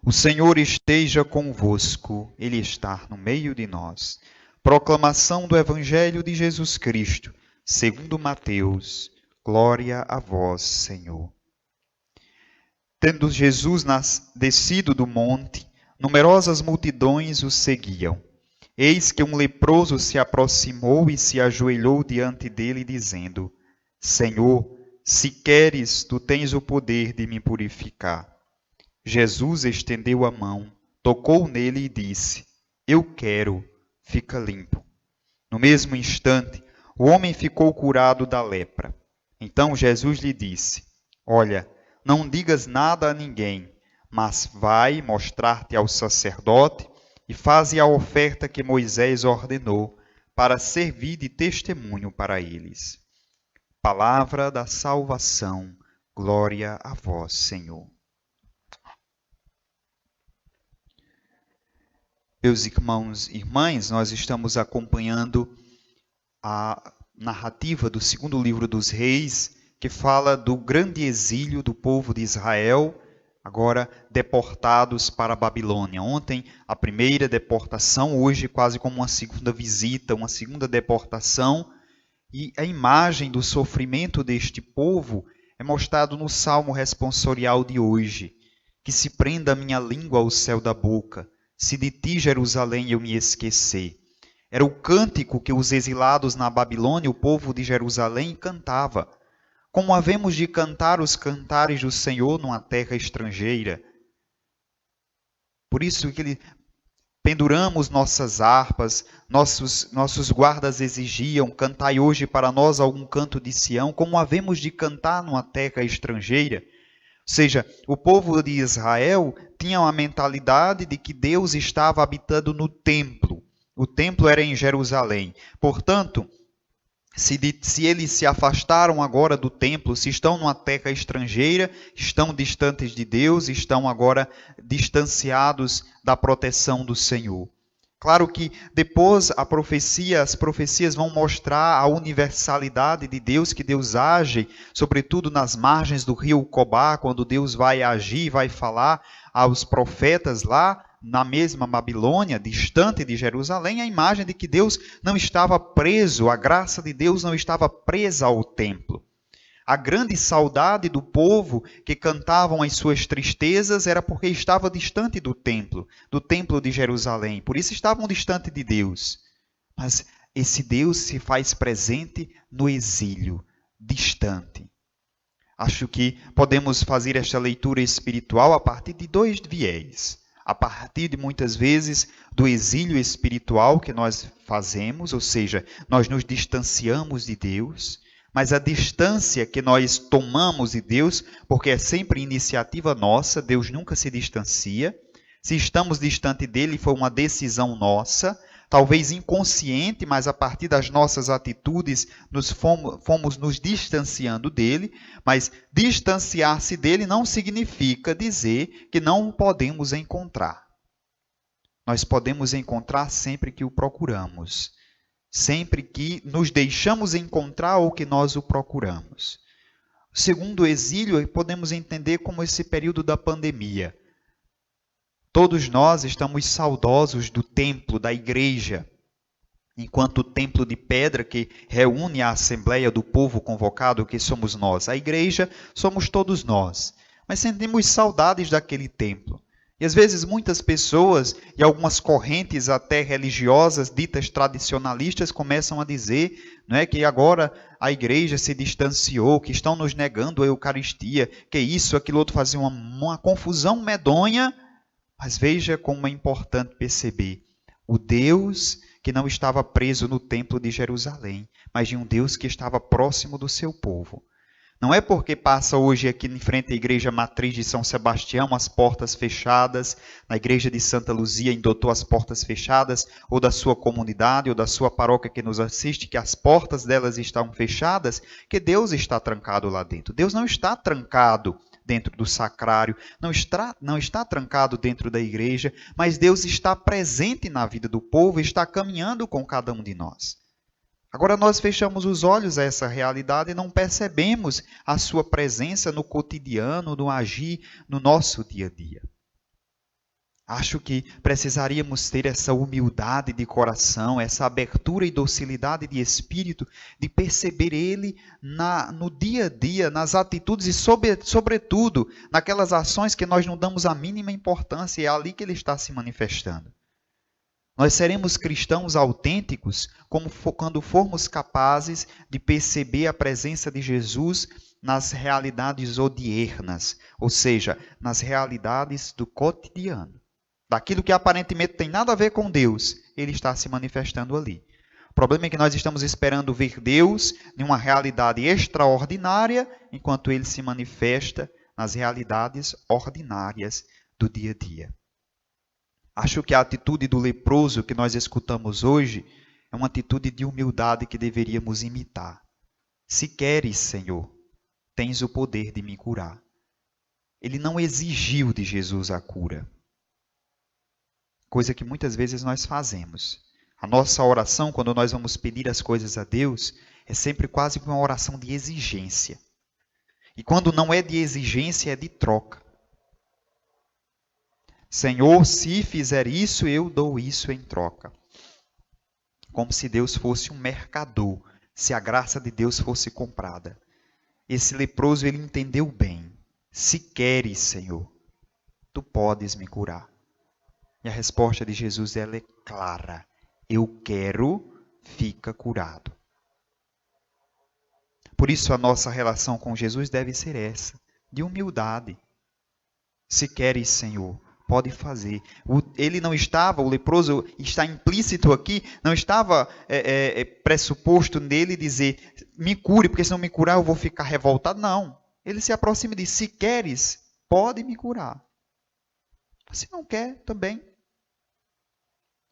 O Senhor esteja convosco, Ele está no meio de nós. Proclamação do Evangelho de Jesus Cristo, segundo Mateus. Glória a vós, Senhor. Tendo Jesus descido do monte, numerosas multidões o seguiam. Eis que um leproso se aproximou e se ajoelhou diante dele, dizendo: Senhor, se queres, tu tens o poder de me purificar. Jesus estendeu a mão, tocou nele e disse: Eu quero, fica limpo. No mesmo instante, o homem ficou curado da lepra. Então Jesus lhe disse: Olha, não digas nada a ninguém, mas vai mostrar-te ao sacerdote e faze a oferta que Moisés ordenou, para servir de testemunho para eles. Palavra da salvação. Glória a vós, Senhor. Meus irmãos e irmãs, nós estamos acompanhando a narrativa do segundo livro dos Reis, que fala do grande exílio do povo de Israel, agora deportados para a Babilônia. Ontem, a primeira deportação, hoje quase como uma segunda visita, uma segunda deportação. E a imagem do sofrimento deste povo é mostrado no Salmo responsorial de hoje. Que se prenda a minha língua ao céu da boca, se de ti, Jerusalém, eu me esquecer. Era o cântico que os exilados na Babilônia, o povo de Jerusalém, cantava. Como havemos de cantar os cantares do Senhor numa terra estrangeira. Por isso que penduramos nossas harpas, nossos guardas exigiam: cantai hoje para nós algum canto de Sião, como havemos de cantar numa terra estrangeira. Ou seja, o povo de Israel tinha uma mentalidade de que Deus estava habitando no templo. O templo era em Jerusalém. Portanto, se eles se afastaram agora do templo, se estão numa terra estrangeira, estão distantes de Deus, estão agora distanciados da proteção do Senhor. Claro que depois as profecias vão mostrar a universalidade de Deus, que Deus age, sobretudo nas margens do rio Cobá, quando Deus vai agir, vai falar aos profetas lá na mesma Babilônia, distante de Jerusalém, a imagem de que Deus não estava preso, a graça de Deus não estava presa ao templo. A grande saudade do povo que cantavam as suas tristezas era porque estava distante do templo de Jerusalém. Por isso estavam distante de Deus. Mas esse Deus se faz presente no exílio, distante. Acho que podemos fazer esta leitura espiritual a partir de dois viés. A partir de, muitas vezes, do exílio espiritual que nós fazemos, ou seja, nós nos distanciamos de Deus. Mas a distância que nós tomamos de Deus, porque é sempre iniciativa nossa, Deus nunca se distancia. Se estamos distante dele, foi uma decisão nossa, talvez inconsciente, mas a partir das nossas atitudes fomos nos distanciando dele. Mas distanciar-se dele não significa dizer que não o podemos encontrar. Nós podemos encontrar sempre que o procuramos. Sempre que nos deixamos encontrar ou que nós o procuramos. O segundo exílio podemos entender como esse período da pandemia. Todos nós estamos saudosos do templo, da igreja, enquanto o templo de pedra que reúne a assembleia do povo convocado, que somos nós. A igreja somos todos nós, mas sentimos saudades daquele templo. E às vezes muitas pessoas e algumas correntes até religiosas, ditas tradicionalistas, começam a dizer, não é, que agora a igreja se distanciou, que estão nos negando a Eucaristia, que isso, aquilo outro, fazia uma confusão medonha. Mas veja como é importante perceber o Deus que não estava preso no templo de Jerusalém, mas de um Deus que estava próximo do seu povo. Não é porque passa hoje aqui em frente à igreja matriz de São Sebastião, as portas fechadas, na igreja de Santa Luzia em Doutor as portas fechadas, ou da sua comunidade, ou da sua paróquia que nos assiste, que as portas delas estão fechadas, que Deus está trancado lá dentro. Deus não está trancado dentro do sacrário, não está trancado dentro da igreja, mas Deus está presente na vida do povo, está caminhando com cada um de nós. Agora nós fechamos os olhos a essa realidade e não percebemos a sua presença no cotidiano, no agir, no nosso dia a dia. Acho que precisaríamos ter essa humildade de coração, essa abertura e docilidade de espírito, de perceber Ele no dia a dia, nas atitudes e, sobretudo, naquelas ações que nós não damos a mínima importância, e é ali que Ele está se manifestando. Nós seremos cristãos autênticos quando formos capazes de perceber a presença de Jesus nas realidades odiernas, ou seja, nas realidades do cotidiano. Daquilo que aparentemente tem nada a ver com Deus, Ele está se manifestando ali. O problema é que nós estamos esperando ver Deus em uma realidade extraordinária, enquanto Ele se manifesta nas realidades ordinárias do dia a dia. Acho que a atitude do leproso que nós escutamos hoje é uma atitude de humildade que deveríamos imitar. Se queres, Senhor, tens o poder de me curar. Ele não exigiu de Jesus a cura. Coisa que muitas vezes nós fazemos. A nossa oração, quando nós vamos pedir as coisas a Deus, é sempre quase uma oração de exigência. E quando não é de exigência, é de troca. Senhor, se fizer isso, eu dou isso em troca. Como se Deus fosse um mercador, se a graça de Deus fosse comprada. Esse leproso, ele entendeu bem. Se queres, Senhor, tu podes me curar. E a resposta de Jesus ela é clara. Eu quero, fica curado. Por isso a nossa relação com Jesus deve ser essa, de humildade. Se queres, Senhor, pode fazer. O leproso está implícito aqui, não estava pressuposto nele dizer, me cure, porque se não me curar eu vou ficar revoltado. Não. Ele se aproxima e diz, se queres, pode me curar. Se não quer, também.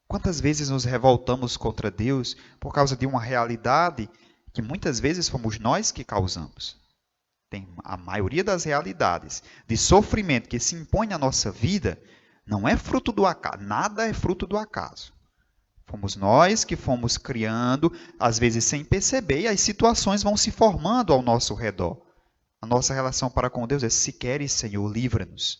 Quantas vezes nos revoltamos contra Deus por causa de uma realidade que muitas vezes fomos nós que causamos? Tem a maioria das realidades de sofrimento que se impõe à nossa vida não é fruto do acaso, nada é fruto do acaso. Fomos nós que fomos criando, às vezes sem perceber, e as situações vão se formando ao nosso redor. A nossa relação para com Deus é, se queres, Senhor, livra-nos.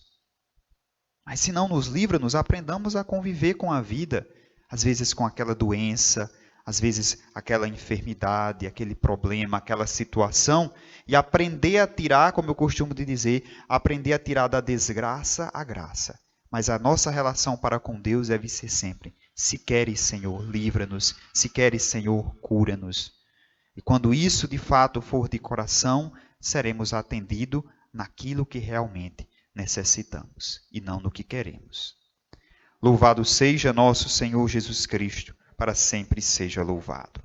Mas se não nos livra-nos, aprendamos a conviver com a vida, às vezes com aquela doença, às vezes aquela enfermidade, aquele problema, aquela situação, e aprender a tirar, como eu costumo dizer, aprender a tirar da desgraça a graça. Mas a nossa relação para com Deus deve ser sempre, se queres, Senhor, livra-nos, se queres, Senhor, cura-nos. E quando isso de fato for de coração, seremos atendidos naquilo que realmente necessitamos e não no que queremos. Louvado seja nosso Senhor Jesus Cristo, para sempre seja louvado.